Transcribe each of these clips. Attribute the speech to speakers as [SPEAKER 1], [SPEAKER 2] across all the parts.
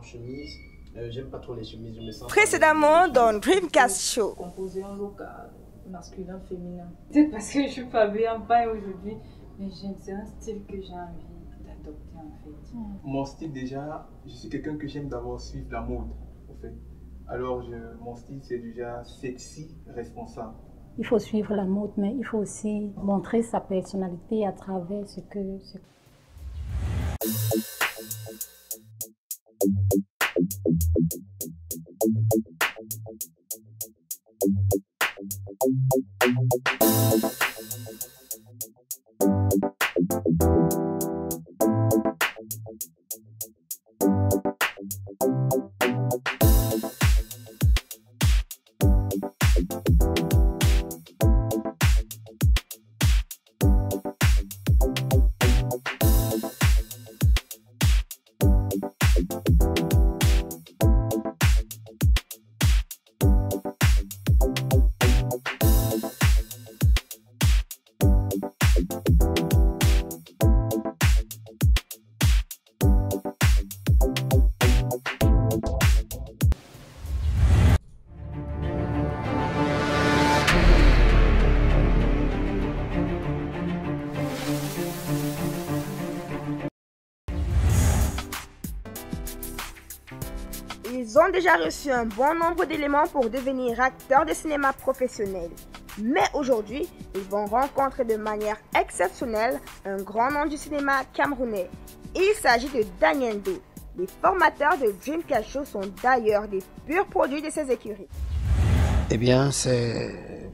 [SPEAKER 1] chemise. J'aime pas trop les chemises, je me sens...
[SPEAKER 2] Précédemment dans Dreamcast Show.
[SPEAKER 3] Composer un look masculin, féminin. Peut-être parce que je suis pas bien paille aujourd'hui, mais c'est un style que j'ai envie d'adopter en fait.
[SPEAKER 4] Mon style déjà, je suis quelqu'un que j'aime d'abord suivre la mode en fait. Alors mon style c'est déjà sexy, responsable.
[SPEAKER 5] Il faut suivre la mode, mais il faut aussi montrer sa personnalité à travers ce que...
[SPEAKER 2] Ils ont déjà reçu un bon nombre d'éléments pour devenir acteurs de cinéma professionnels. Mais aujourd'hui, ils vont rencontrer de manière exceptionnelle un grand nom du cinéma camerounais. Il s'agit de Daniel Do. Les formateurs de Dreamcast Show sont d'ailleurs des purs produits de ces écuries.
[SPEAKER 6] Eh bien, c'est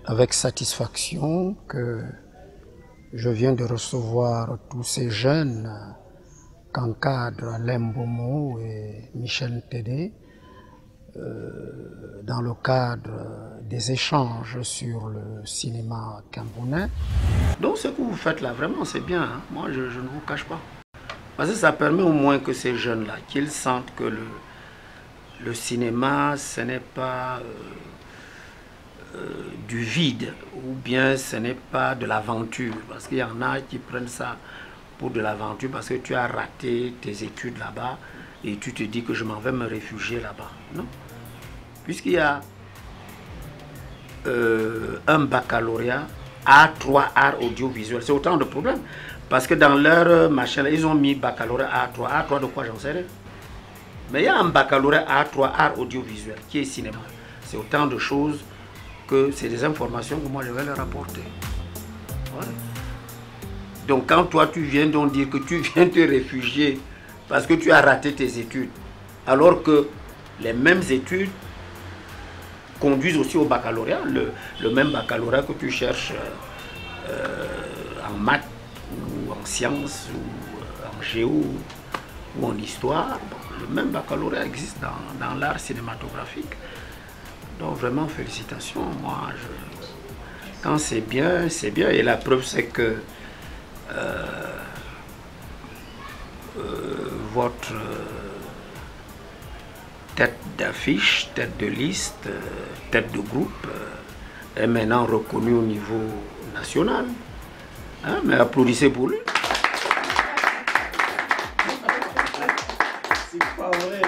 [SPEAKER 6] avec satisfaction que je viens de recevoir tous ces jeunes qu'encadrent Lembomo et Michel Tédé dans le cadre des échanges sur le cinéma camerounais. Donc ce que vous faites là, vraiment c'est bien, hein? Moi je ne vous cache pas. Parce que ça permet au moins que ces jeunes-là, qu'ils sentent que le cinéma, ce n'est pas du vide, ou bien ce n'est pas de l'aventure. Parce qu'il y en a qui prennent ça pour de l'aventure parce que tu as raté tes études là-bas et tu te dis que je m'en vais me réfugier là-bas. Non. Puisqu'il y a un baccalauréat A3 art audiovisuel, c'est autant de problèmes. Parce que dans leur machin, ils ont mis baccalauréat A3. A3 de quoi, j'en sais rien. Mais il y a un baccalauréat A3 art audiovisuel qui est cinéma. C'est autant de choses que c'est des informations que moi je vais leur apporter. Voilà. Donc quand toi tu viens donc dire que tu viens te réfugier parce que tu as raté tes études, alors que les mêmes études conduisent aussi au baccalauréat, le même baccalauréat que tu cherches en maths ou en sciences ou en géo ou en histoire, bon, le même baccalauréat existe dans l'art cinématographique. Donc vraiment félicitations, moi quand c'est bien et la preuve c'est que votre tête d'affiche, tête de liste, tête de groupe est maintenant reconnue au niveau national. Hein, mais applaudissez pour lui.
[SPEAKER 1] C'est pas vrai,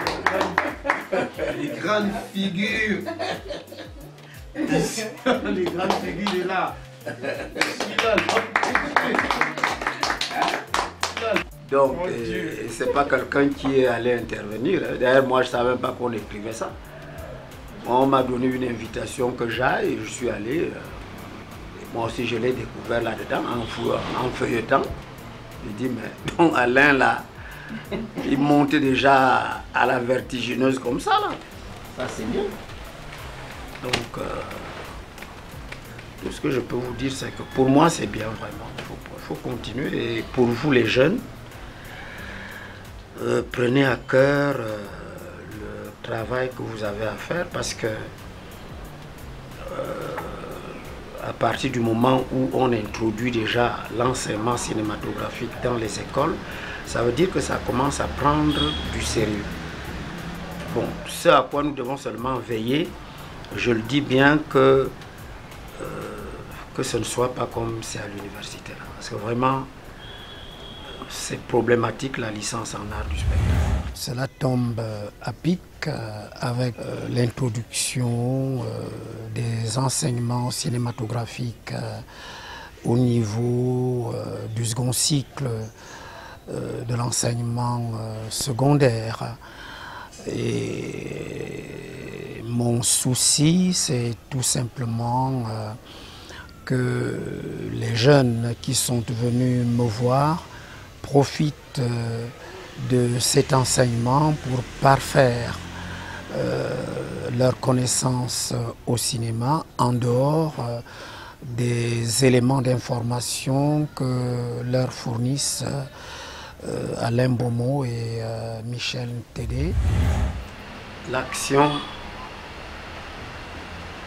[SPEAKER 1] les grandes figures. Les grandes figures là.
[SPEAKER 6] Donc, c'est pas quelqu'un qui est allé intervenir. D'ailleurs, moi, je ne savais même pas qu'on écrivait ça. On m'a donné une invitation que j'aille et je suis allé. Moi aussi, je l'ai découvert là-dedans, en feuilletant. Je dis, mais donc Alain, là, il montait déjà à la vertigineuse comme ça, là. Ça, c'est bien. Donc, tout ce que je peux vous dire, c'est que pour moi, c'est bien, vraiment. Il faut continuer. Et pour vous, les jeunes, prenez à cœur le travail que vous avez à faire parce que à partir du moment où on introduit déjà l'enseignement cinématographique dans les écoles, ça veut dire que ça commence à prendre du sérieux. Bon, ce à quoi nous devons seulement veiller, je le dis bien que ce ne soit pas comme c'est à l'université. Parce que vraiment, c'est problématique la licence en art du spectacle. Cela tombe à pic avec l'introduction des enseignements cinématographiques au niveau du second cycle de l'enseignement secondaire. Et mon souci, c'est tout simplement que les jeunes qui sont venus me voir profitent de cet enseignement pour parfaire leur connaissance au cinéma en dehors des éléments d'information que leur fournissent Alain Bomo et Michel Tédé. L'action,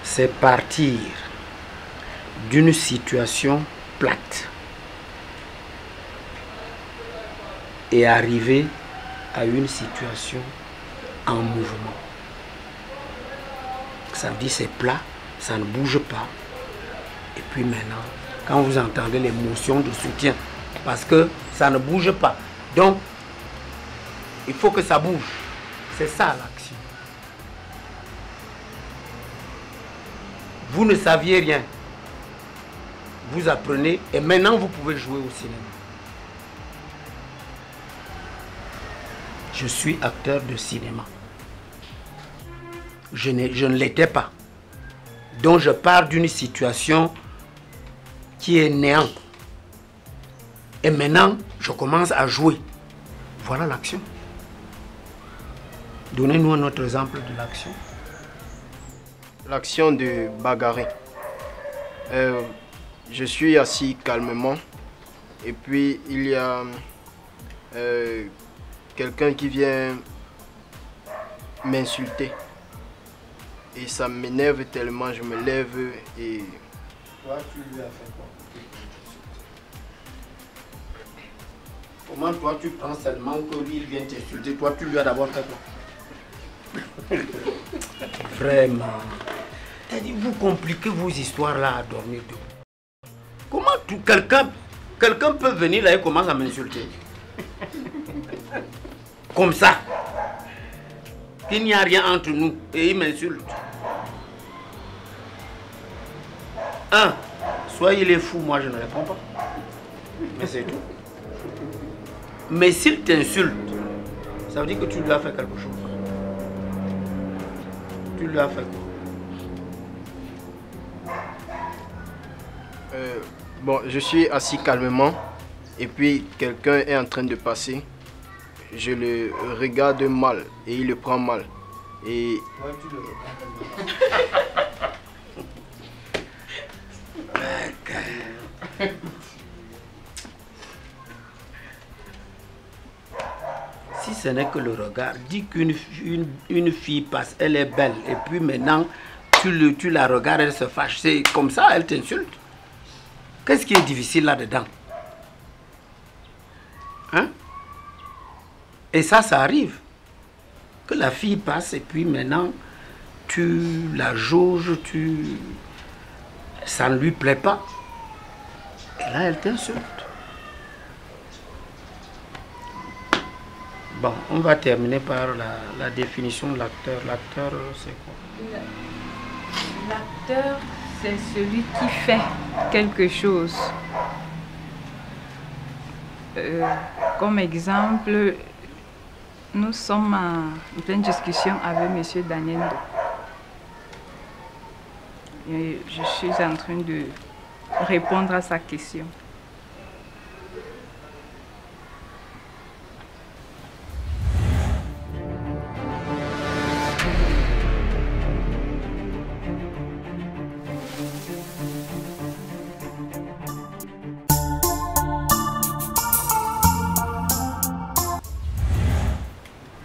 [SPEAKER 6] c'est partir d'une situation plate et arriver à une situation en mouvement. Ça veut dire c'est plat, ça ne bouge pas. Et puis maintenant, quand vous entendez l'émotion de soutien, parce que ça ne bouge pas. Donc, il faut que ça bouge. C'est ça l'action. Vous ne saviez rien. Vous apprenez et maintenant vous pouvez jouer au cinéma. Je suis acteur de cinéma. Je ne l'étais pas. Donc je pars d'une situation qui est néant. Et maintenant, je commence à jouer. Voilà l'action. Donnez-nous un autre exemple de l'action.
[SPEAKER 7] L'action de bagarrer. Je suis assis calmement et puis il y a quelqu'un qui vient m'insulter. Et ça m'énerve tellement, je me lève et...
[SPEAKER 6] Toi, tu lui as fait quoi? Comment toi, tu penses seulement que lui, il vient t'insulter? Toi, tu lui as d'abord fait quoi? Vraiment. C'est-à-dire, vous compliquez vos histoires là à dormir debout. Comment quelqu'un peut venir là et commence à m'insulter? Comme ça. Qu'il n'y a rien entre nous et il m'insulte. Soit il est fou, moi je ne réponds pas. Mais c'est tout. Mais s'il t'insulte, ça veut dire que tu lui as fait quelque chose. Tu lui as fait quoi?
[SPEAKER 7] Bon, je suis assis calmement et puis quelqu'un est en train de passer. Je le regarde mal et il le prend mal. Et...
[SPEAKER 6] Ouais, tu le regardes mal. Si ce n'est que le regard, dis qu'une fille passe, elle est belle, et puis maintenant tu la regardes, elle se fâche, c'est comme ça, elle t'insulte. Qu'est-ce qui est difficile là-dedans? Hein? Et ça arrive. Que la fille passe et puis maintenant, tu la jauges, ça ne lui plaît pas. Et là, elle t'insulte. Bon, on va terminer par la définition de l'acteur. L'acteur, c'est quoi?
[SPEAKER 3] L'acteur, c'est celui qui fait quelque chose. Comme exemple, nous sommes en pleine discussion avec M. Daniel. Et je suis en train de répondre à sa question.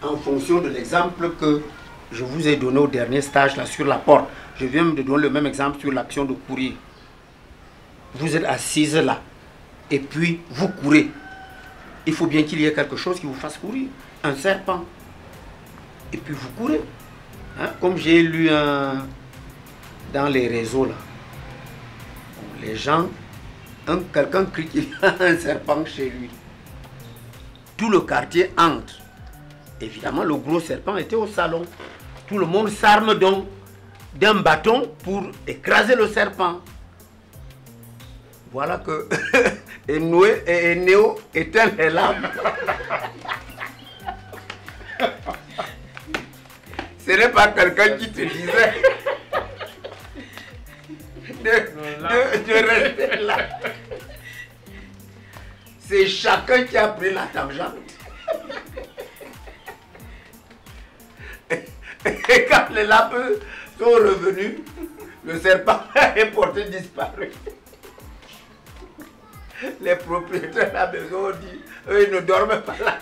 [SPEAKER 6] En fonction de l'exemple que je vous ai donné au dernier stage là sur la porte, je viens de donner le même exemple sur l'action de courir. Vous êtes assise là et puis vous courez. Il faut bien qu'il y ait quelque chose qui vous fasse courir. Un serpent. Et puis vous courez. Hein? Comme j'ai lu dans les réseaux là. Les gens, quelqu'un crie qu'il y a un serpent chez lui. Tout le quartier entre. Évidemment, le gros serpent était au salon. Tout le monde s'arme donc d'un bâton pour écraser le serpent. Voilà que Néo éteint les lampes. Ce n'est pas quelqu'un qui te disait de rester là. C'est chacun qui a pris la tangente. Et quand les lampes sont revenus, le serpent est porté disparu. Les propriétaires de la maison ont dit, eux ils ne dorment pas là.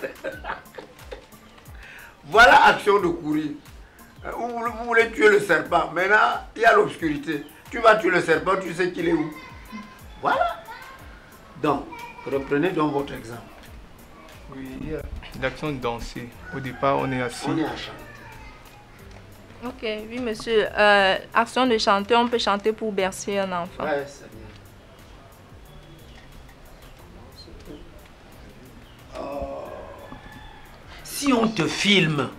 [SPEAKER 6] Voilà action de courir. Vous voulez tuer le serpent. Maintenant, il y a l'obscurité. Tu vas tuer le serpent, tu sais qu'il est où. Voilà. Donc, reprenez donc votre exemple.
[SPEAKER 4] Oui, il y a l'action de danser. Au départ, on est assis.
[SPEAKER 6] On est à chanter.
[SPEAKER 8] Ok, oui monsieur. Action de chanter, on peut chanter pour bercer un enfant.
[SPEAKER 6] Ouais, c'est bien. Si on te filme,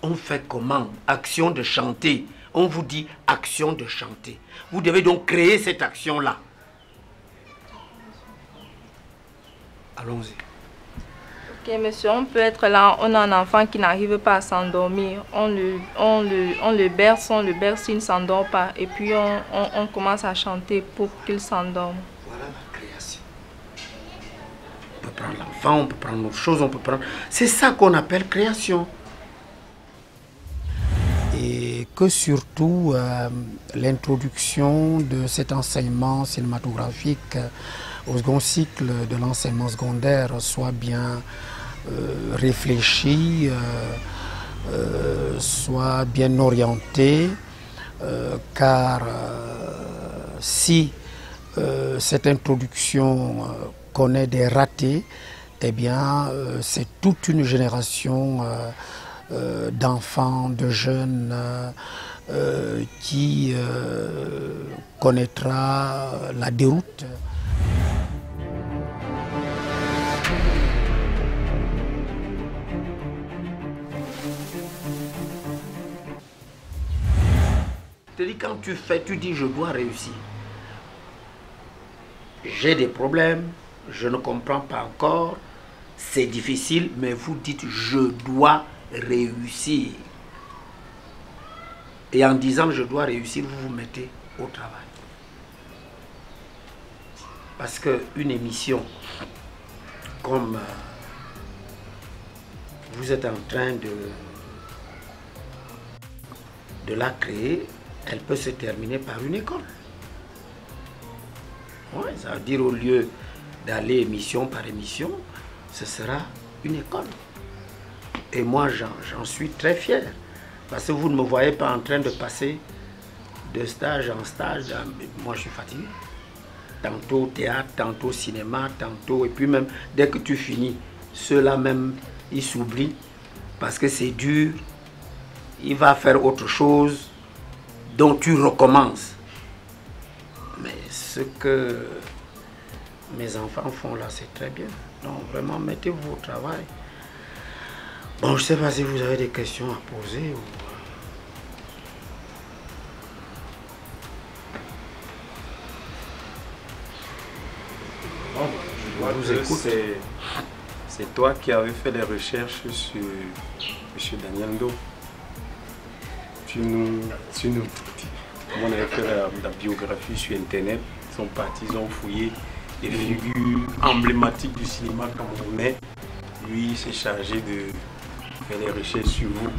[SPEAKER 6] on fait comment? Action de chanter. On vous dit action de chanter. Vous devez donc créer cette action-là. Allons-y.
[SPEAKER 8] Ok monsieur, on peut être là, on a un enfant qui n'arrive pas à s'endormir. On le berce, il ne s'endort pas. Et puis on commence à chanter pour qu'il s'endorme.
[SPEAKER 6] Voilà la création. On peut prendre l'enfant, on peut prendre autre chose, on peut prendre... C'est ça qu'on appelle création. Et que surtout l'introduction de cet enseignement cinématographique au second cycle de l'enseignement secondaire soit bien réfléchi, soit bien orienté, car si cette introduction connaît des ratés, eh bien c'est toute une génération d'enfants, de jeunes qui connaîtra la déroute. C'est-à-dire quand tu fais, tu dis je dois réussir. J'ai des problèmes, je ne comprends pas encore, c'est difficile, mais vous dites je dois réussir. Et en disant je dois réussir, vous vous mettez au travail. Parce qu'une émission comme vous êtes en train de la créer, elle peut se terminer par une école. Ouais, ça veut dire au lieu d'aller émission par émission, ce sera une école. Et moi, j'en suis très fier. Parce que vous ne me voyez pas en train de passer de stage en stage. Moi, je suis fatigué. Tantôt théâtre, tantôt cinéma, tantôt... Et puis même, dès que tu finis, ceux-là même, ils s'oublient. Parce que c'est dur. Il va faire autre chose dont tu recommences. Mais ce que mes enfants font là, c'est très bien. Donc vraiment, mettez-vous au travail. Bon, je ne sais pas si vous avez des questions à poser.
[SPEAKER 1] Bon, je vois que c'est toi qui avais fait les recherches sur M. Daniel Ndo. Tu nous on avait fait la biographie sur Internet. Ils sont partis, ils ont fouillé des figures emblématiques du cinéma camerounais. Lui, il s'est chargé de faire les recherches sur vous.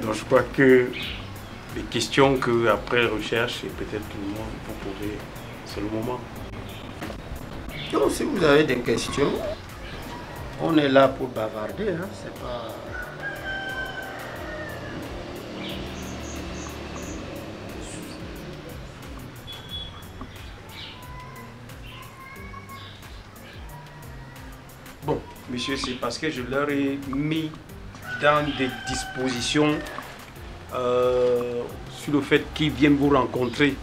[SPEAKER 1] Donc je crois que les questions qu'après recherche, et peut-être tout le monde, vous pouvez, c'est le moment.
[SPEAKER 6] Donc si vous avez des questions, on est là pour bavarder, hein, c'est pas...
[SPEAKER 1] Bon, monsieur, c'est parce que je leur ai mis dans des dispositions sur le fait qu'ils viennent vous rencontrer.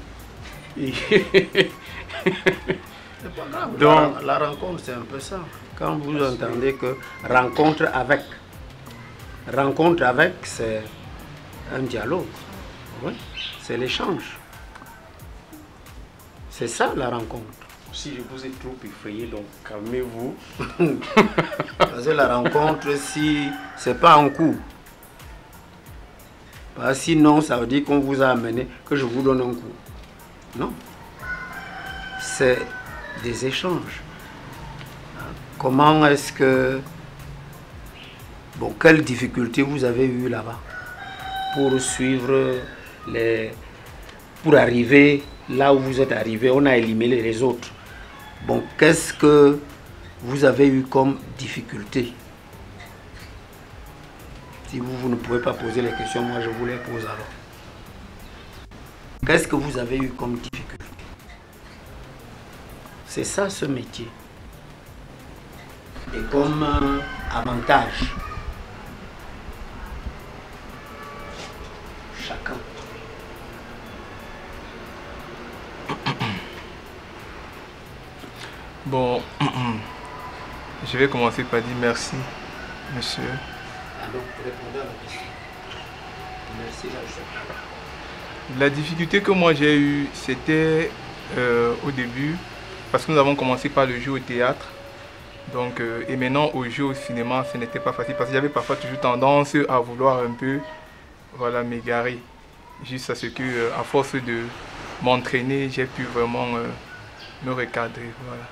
[SPEAKER 1] Et
[SPEAKER 6] c'est pas grave. Donc, la rencontre, c'est un peu ça. Quand vous entendez que rencontre avec, Rencontre avec, c'est un dialogue. Oui, c'est l'échange. C'est ça la rencontre.
[SPEAKER 1] Si je vous ai trop effrayé, donc calmez-vous.
[SPEAKER 6] Parce que la rencontre, si c'est pas en cours. Parce que sinon, ça veut dire qu'on vous a amené, que je vous donne un coup. Non. C'est des échanges. Comment est-ce que... Bon, quelles difficultés vous avez eues là-bas pour suivre les... Pour arriver là où vous êtes arrivé, on a éliminé les autres. Bon, qu'est-ce que vous avez eu comme difficulté? Si vous ne pouvez pas poser les questions, moi je vous les pose alors. Qu'est-ce que vous avez eu comme difficulté? C'est ça ce métier. Et comme avantage, chacun.
[SPEAKER 4] Bon, je vais commencer par dire merci, monsieur.
[SPEAKER 6] Alors, répondez à la question. Merci,
[SPEAKER 4] La difficulté que moi j'ai eue, c'était au début, parce que nous avons commencé par le jeu au théâtre. Donc, et maintenant au jeu au cinéma, ce n'était pas facile, parce que j'avais parfois toujours tendance à vouloir un peu, voilà, m'égarer. Juste à ce que, à force de m'entraîner, j'ai pu vraiment me recadrer, voilà.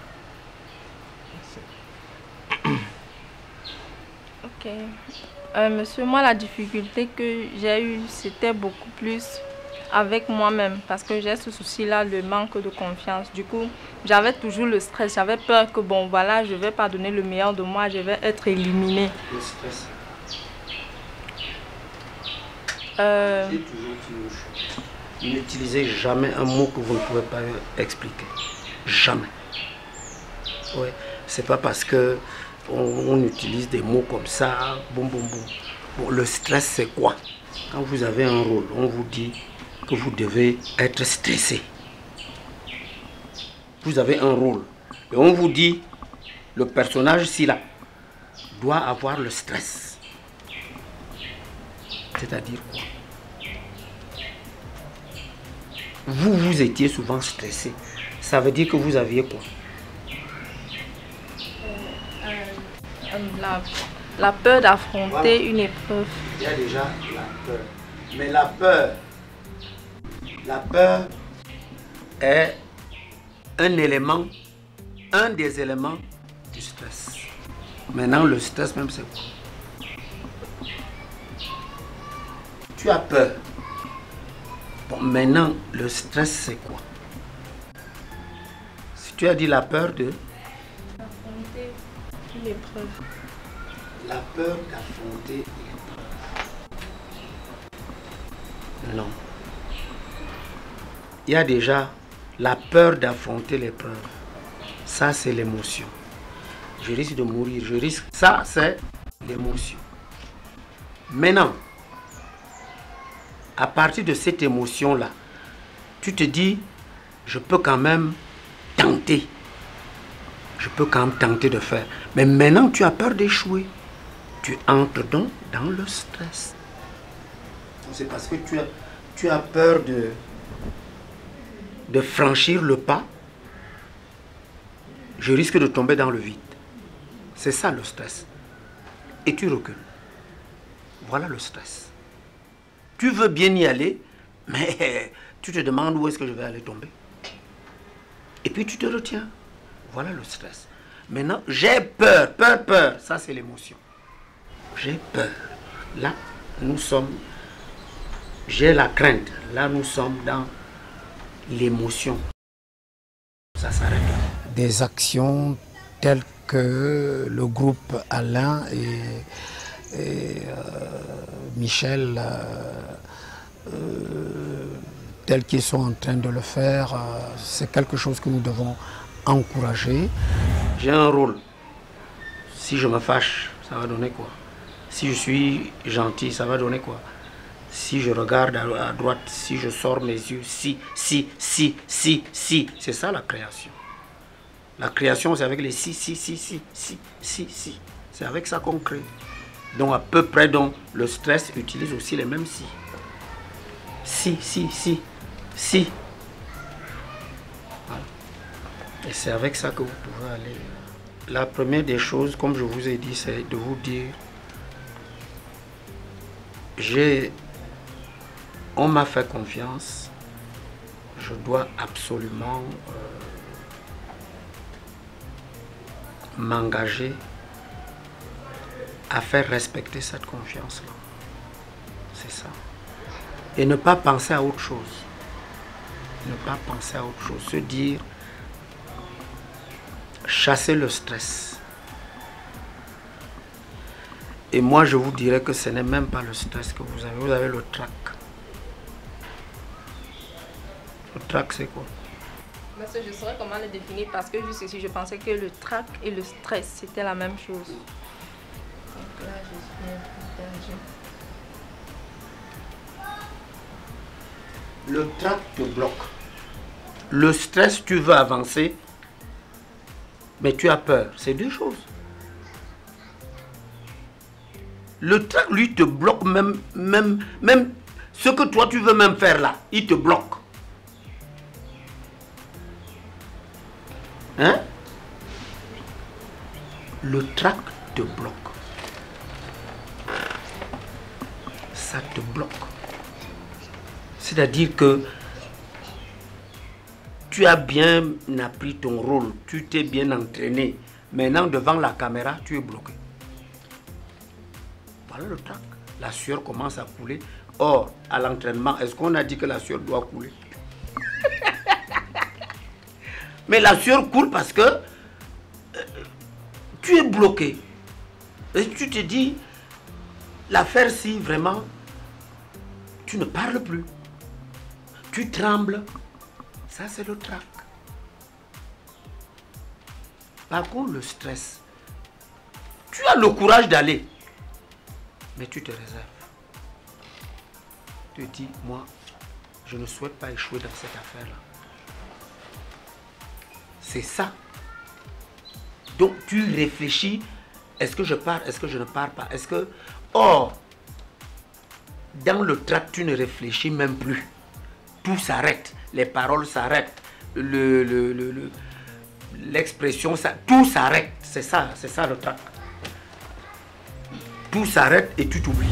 [SPEAKER 8] Ok. Monsieur, moi, la difficulté que j'ai eue, c'était beaucoup plus avec moi-même. Parce que j'ai ce souci-là, le manque de confiance. Du coup, j'avais toujours le stress. J'avais peur que, bon, voilà, je ne vais pas donner le meilleur de moi. Je vais être éliminée.
[SPEAKER 6] Le stress. N'utilisez jamais un mot que vous ne pouvez pas expliquer. Jamais. Ouais. C'est pas parce que on utilise des mots comme ça, boum boum boum. Bon, le stress c'est quoi? Quand vous avez un rôle, on vous dit que vous devez être stressé. Vous avez un rôle et on vous dit le personnage s'il a doit avoir le stress. C'est-à-dire quoi? Vous étiez souvent stressé. Ça veut dire que vous aviez quoi?
[SPEAKER 8] La peur d'affronter une épreuve.
[SPEAKER 6] Il y a déjà la peur. Mais la peur est un élément, un des éléments du stress. Maintenant, le stress même, c'est quoi? Tu as peur. Bon, maintenant, le stress, c'est quoi? Si tu as dit la peur de...
[SPEAKER 8] Affronter une épreuve.
[SPEAKER 6] La peur d'affronter l'épreuve. Non. Il y a déjà la peur d'affronter l'épreuve. Ça, c'est l'émotion. Je risque de mourir, je risque... Ça, c'est l'émotion. Maintenant, à partir de cette émotion-là, tu te dis, je peux quand même tenter. Je peux quand même tenter de faire. Mais maintenant, tu as peur d'échouer. Tu entres donc dans le stress. C'est parce que tu as peur de franchir le pas. Je risque de tomber dans le vide. C'est ça le stress. Et tu recules. Voilà le stress. Tu veux bien y aller, mais tu te demandes où est-ce que je vais aller tomber. Et puis tu te retiens. Voilà le stress. Maintenant, j'ai peur, peur. Ça, c'est l'émotion. J'ai peur. Là, nous sommes... J'ai la crainte. Là, nous sommes dans l'émotion. Ça s'arrête là. Des actions telles que le groupe Alain et Michel, tels qu'ils sont en train de le faire, c'est quelque chose que nous devons encourager. J'ai un rôle. Si je me fâche, ça va donner quoi? Si je suis gentil, ça va donner quoi? Si je regarde à droite, si je sors mes yeux, si. C'est ça la création. La création, c'est avec les si. C'est avec ça qu'on crée. Donc à peu près, donc, le stress utilise aussi les mêmes si. Si. Voilà. Et c'est avec ça que vous pouvez aller. La première des choses, comme je vous ai dit, c'est de vous dire, on m'a fait confiance, je dois absolument m'engager à faire respecter cette confiance-là. C'est ça. Et ne pas penser à autre chose. Ne pas penser à autre chose. Se dire, chasser le stress. Et moi, je vous dirais que ce n'est même pas le stress que vous avez le trac. Le trac, c'est quoi?
[SPEAKER 8] Parce que je saurais comment le définir parce que jusqu'ici, je pensais que le trac et le stress, c'était la même chose. Donc là, je suis un peu perdue.
[SPEAKER 6] Le trac te bloque. Le stress, tu veux avancer, mais tu as peur. C'est deux choses. Le trac, lui, te bloque même ce que toi, tu veux même faire là. Il te bloque. Hein? Le trac te bloque. Ça te bloque. C'est-à-dire que tu as bien appris ton rôle, tu t'es bien entraîné. Maintenant, devant la caméra, tu es bloqué. Voilà le trac. La sueur commence à couler. Or, à l'entraînement, est-ce qu'on a dit que la sueur doit couler? Mais la sueur coule parce que tu es bloqué. Et tu te dis, l'affaire si vraiment, tu ne parles plus. Tu trembles. Ça, c'est le trac. Par contre, le stress, tu as le courage d'aller, mais tu te réserves. Tu te dis, moi, je ne souhaite pas échouer dans cette affaire-là. C'est ça. Donc, tu réfléchis, est-ce que je pars, est-ce que je ne pars pas? Est-ce que... Or, dans le trac, tu ne réfléchis même plus. Tout s'arrête, les paroles s'arrêtent, l'expression, tout s'arrête. C'est ça le trac. Tout s'arrête et tu t'oublies.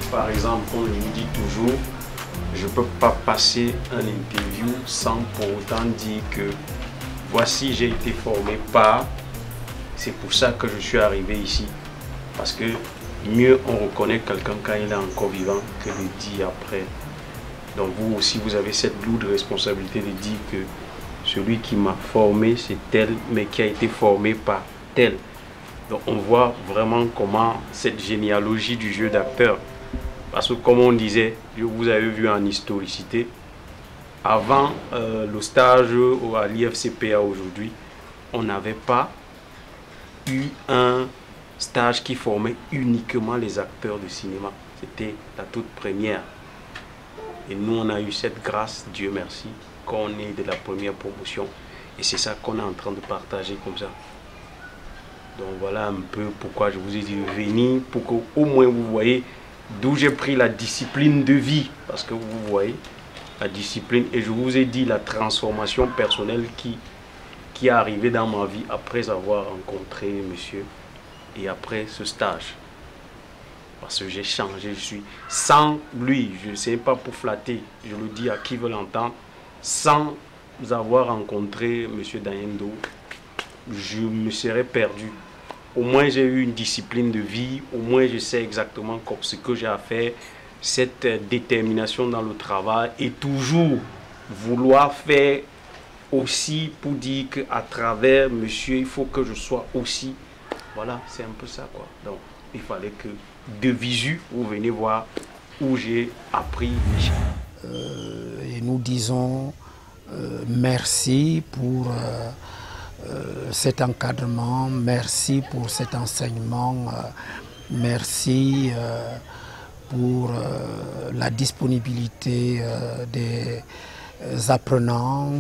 [SPEAKER 1] Par exemple, comme je vous dis toujours, je ne peux pas passer un interview sans pour autant dire que voici, j'ai été formé par, c'est pour ça que je suis arrivé ici. Parce que mieux on reconnaît quelqu'un quand il est encore vivant que de dire après. Donc vous aussi, vous avez cette lourde responsabilité de dire que celui qui m'a formé, c'est tel, mais qui a été formé par tel. Donc on voit vraiment comment cette généalogie du jeu d'acteur. Parce que comme on disait, vous avez vu en historicité, avant le stage à l'IFCPA aujourd'hui, on n'avait pas eu un stage qui formait uniquement les acteurs de cinéma. C'était la toute première. Et nous, on a eu cette grâce, Dieu merci, qu'on est de la première promotion. Et c'est ça qu'on est en train de partager comme ça. Donc voilà un peu pourquoi je vous ai dit de venir, pour qu'au moins vous voyez d'où j'ai pris la discipline de vie. Parce que vous voyez, la discipline, et je vous ai dit la transformation personnelle qui est arrivée dans ma vie après avoir rencontré monsieur et après ce stage. Parce que j'ai changé, je suis sans lui, je ne sais pas pour flatter, je le dis à qui veut l'entendre, sans avoir rencontré monsieur Daniel-Ndo, je me serais perdu. Au moins j'ai eu une discipline de vie, au moins je sais exactement ce que j'ai à faire, cette détermination dans le travail et toujours vouloir faire aussi pour dire qu'à travers monsieur, il faut que je sois aussi. Voilà, c'est un peu ça quoi. Donc il fallait que de visu, vous venez voir où j'ai appris.
[SPEAKER 6] Et nous disons merci pour cet encadrement, merci pour cet enseignement
[SPEAKER 9] Merci pour la disponibilité des apprenants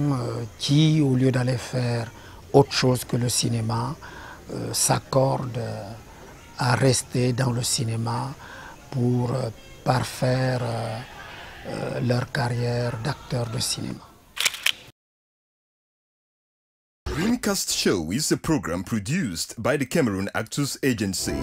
[SPEAKER 9] qui, au lieu d'aller faire autre chose que le cinéma, s'accordent à rester dans le cinéma pour parfaire leur carrière d'acteur de cinéma.
[SPEAKER 10] Dreamcast Show is a program produced by the Cameroon Actors Agency.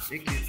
[SPEAKER 6] Thank you.